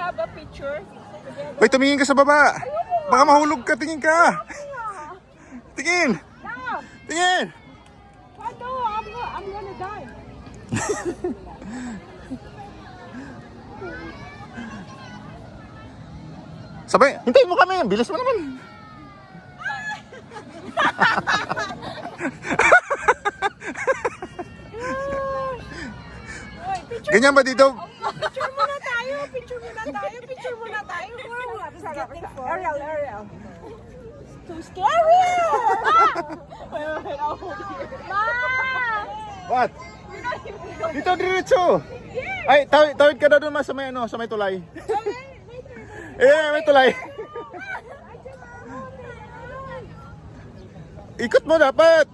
have a picture? Uy, tumingin ka sa baba. Baka mahulog ka, tingin ka. Tingin. No! Tingin. Oh, no, I'm gonna die. Sabay, hintayin mo kami. Bilis mo naman. Uy, picture Ganyan ba dito? Picture muna tayo. Picture muna tayo. Picture muna tayo. Ariel. Too scary! Wait, I'll hold you. Ma! What? Dito, diretso. Ay, tawid ka na doon mas sa may, sa may tulay. May tulay. Ikot mo dapat.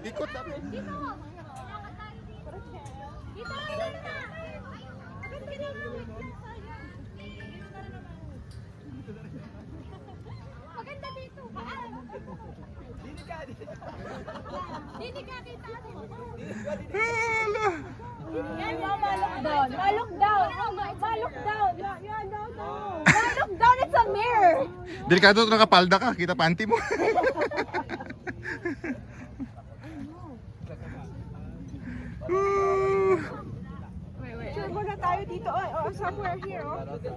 Ikot dapat. Maganda dito. Dito ka kita. Yan, malok down. Malok down. Malok down. Yeah, no. Malok down. It's a mirror. Delikado ito nakapalda ka. Kita panty mo. Picture muna tayo dito. Oh, somewhere here. Oh.